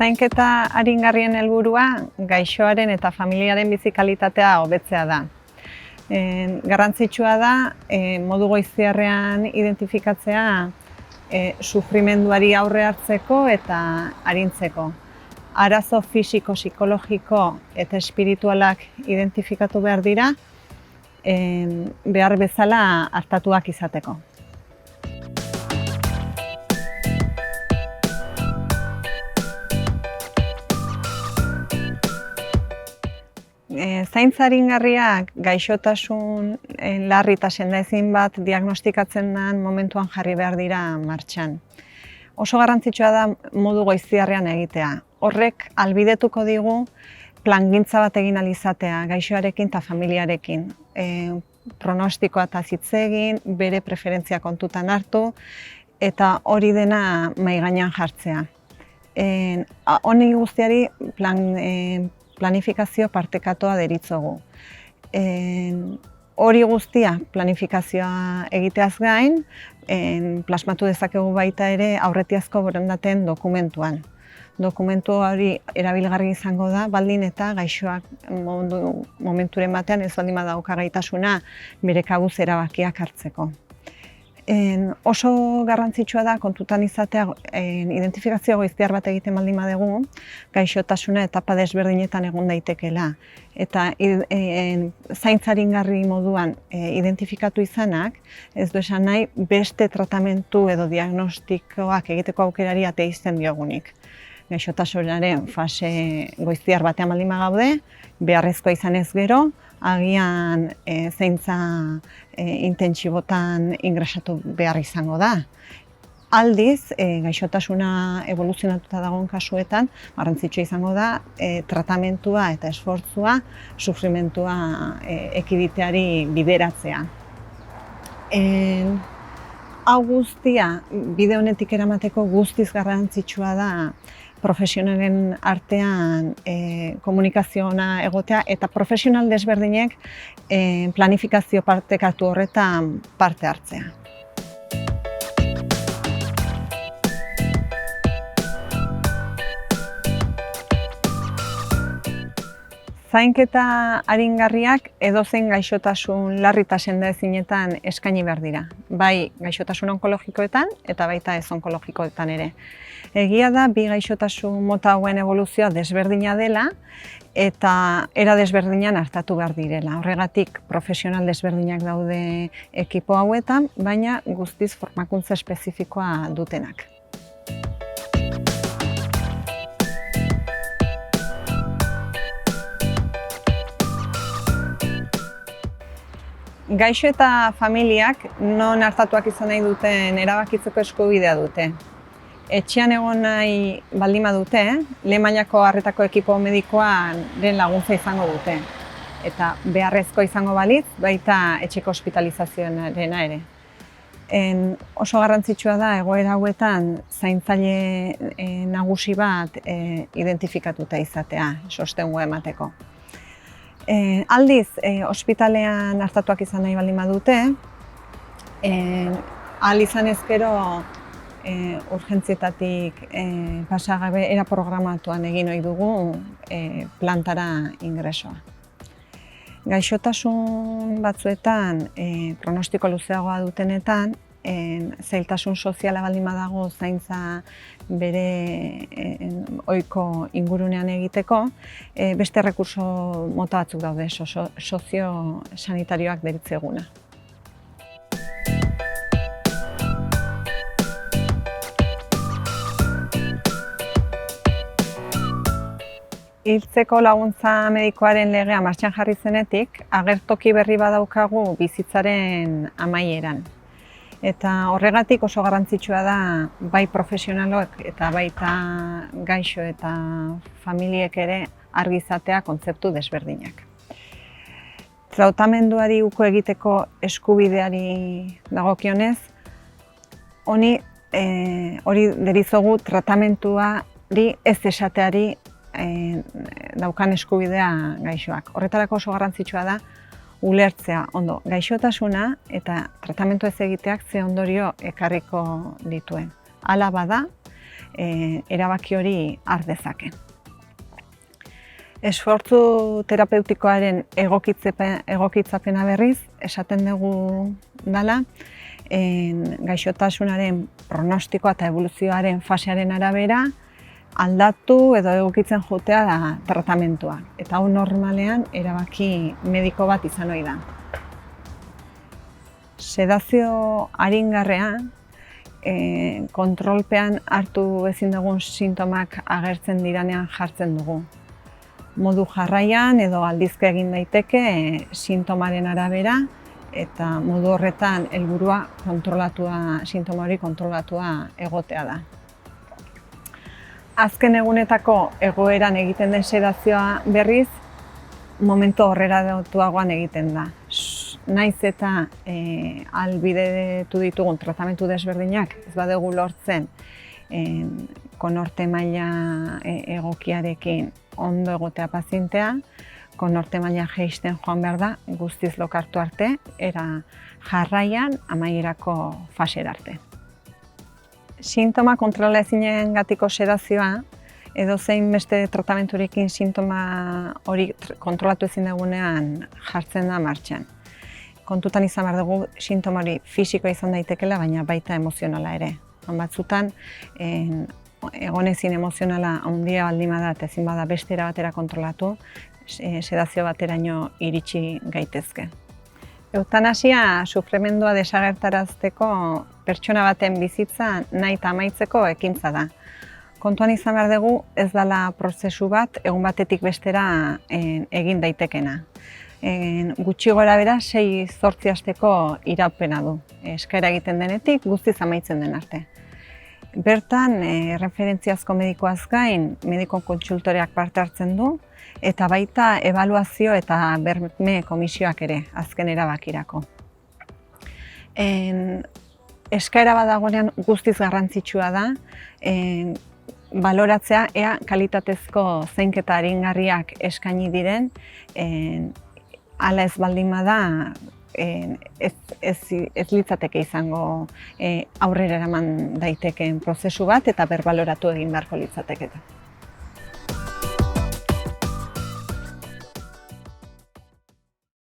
Zainketa aringarrien helburua gaixoaren eta familiaren bizi kalitatea hobetzea da. Garrantzitsua da modu goiztiarrean identifikatzea sufrimenduari aurre hartzeko eta arintzeko. Arazo fisiko, psikologiko eta espiritualak identifikatu behar dira, behar bezala artatuak izateko. Zaintza aringarriak gaixotasun larri eta sendaezin bat diagnostikatzen den momentuan jarri behar dira martxan. Oso garrantzitsua da modu goiztiarrean egitea. Horrek ahalbidetuko digu plangintza bat egin ahal izatea gaixoarekin eta familiarekin. Pronostikoa eta hitz egin, bere preferentzia kontutan hartu eta hori dena mahai gainean jartzea. Honi guztiari planifikazio partekatuta deritzogu. Hori guztia planifikazioa egiteaz gain, plasmatu dezakegu baita ere aurretiazko borondateen dokumentuan. Dokumentu hori erabilgarri izango da, baldin eta gaixoak momenturen batean ez baldin badauka gaitasuna bere kabuz erabakiak hartzeko. Oso garrantzitsua da kontutan izatea identifikazio goiztiar bat egiten baldin badugu, gaixotasuna etapa desberdinetan egon daitekeela. Eta zaintza aringarri moduan identifikatu izanak, ez du esan nahi beste tratamentu edo diagnostikoak egiteko aukerari ateizten diogunik. Gaixotasunaren fase goiztiar batean baldin bagaude, beharrezkoa izanez gero, agian zaintza intentsibotan ingresatu behar izango da. Aldiz, gaixotasuna evoluzionatuta dagoen kasuetan, garrantzitsua izango da tratamentua eta esfortzua sufrimentua ekiditeari bideratzea. Hau guztia, bide honetik eramateko guztiz garrantzitsua da profesionalen artean komunikazio ona egotea eta profesional desberdinek planifikazio partekatu horretan parte hartzea. Zainketa aringarriak edozein gaixotasun larri eta sendaezinetan eskaini behar dira, bai gaixotasun onkologikoetan eta baita ez onkologikoetan ere. Egia da, bi gaixotasun mota hauen evoluzioa desberdina dela eta era desberdinan artatu behar direla. Horregatik profesional desberdinak daude ekipo hauetan, baina guztiz formakuntza espezifikoa dutenak. Gaixo eta familiak non artatuak izan nahi duten erabakitzeko eskubidea dute. Etxean egon nahi baldin badute, lehen mailako arretako ekipo medikoaren laguntza izango dute. Eta beharrezko izango balitz, baita etxeko hospitalizazioarena ere. Oso garrantzitsua da egoera hauetan zaintzaile nagusi bat identifikatuta izatea, sostengua emateko. Aldiz, ospitalean artatuak izan nahi baldin badute, ahal izan ezkero urgentzietatik pasagabe era programatuan egin ohi dugu plantara ingresoa. Gaixotasun batzuetan, pronostiko luzeagoa dutenetan, zailtasun soziala baldin badago zaintza bere ohiko ingurunean egiteko, beste errekurtso mota batzuk daude, sozio-sanitarioak deritzeguna. Hiltzeko laguntza medikoaren legea martxan jarri zenetik, agertoki berri badaukagu bizitzaren amaieran. Eta horregatik oso garrantzitsua da bai profesionalok eta baita gaixo eta familiek ere argi izatea kontzeptu desberdinak. Tratamenduari uko egiteko eskubideari dagokionez, hori deritzogu tratamentuari ez esateari daukan eskubidea gaixoak. Horretarako oso garrantzitsua da ulertzea ondo gaixotasuna eta tratamentu ez egiteak ze ondorio ekarriko dituen. Hala bada, erabaki hori har dezake. Esfortzu terapeutikoaren egokitzapena berriz, esaten dugu dela, gaixotasunaren pronostikoa eta eboluzioaren fasearen arabera aldatu edo egokitzen jotea da tratamentua. Eta hau normalean erabaki mediko bat izan ohi da. Sedazio aringarrea kontrolpean hartu ezin dugun sintomak agertzen diranean jartzen dugu. Modu jarraian edo aldizka egin daiteke sintomaren arabera eta modu horretan helburua sintoma hori kontrolatua egotea da. Azken egunetako egoeran egiten den sedazioa berriz, momentu aurreratuagoan egiten da. Naiz eta ahalbidetu ditugun tratamentu desberdinak ez badugu lortzen konorte maila egokiarekin ondo egotea pazientea, konorte maila jaisten joan behar da, guztiz lokartu arte, era jarraian amaierako fasera arte. Sintoma kontrola ezinengatiko sedazioa, edozein beste tratamenturekin sintoma hori kontrolatu ezin dugunean jartzen da martxan. Kontutan izan behar dugu sintoma hori fisikoa izan daitekeela, baina baita emozionala ere. Batzutan, egon ezin emozionala handia baldin bada eta ezin bada beste era batera kontrolatu, sedazio bateraino iritsi gaitezke. Eutanasia sufrimendua desagertarazteko pertsona baten bizitza nahi eta amaitzeko ekintza da. Kontuan izan behar dugu ez dela prozesu bat egun batetik bestera egin daitekena. Gutxi gorabehera 6-8 asteko iraupena du. Eskaera egiten denetik guztiz amaitzen den arte. Bertan, referentziazko medikoaz gain, mediko kontsultoreak parte hartzen du, eta baita ebaluazio eta berme komisioak ere, azken erabakirako. Eskaera badagoenean guztiz garrantzitsua da, baloratzea ea kalitatezko zainketa aringarriak eskaini diren, hala ez baldin bada ez litzateke izango aurrera eraman daitekeen prozesu bat eta berbaloratu egin beharko litzateke.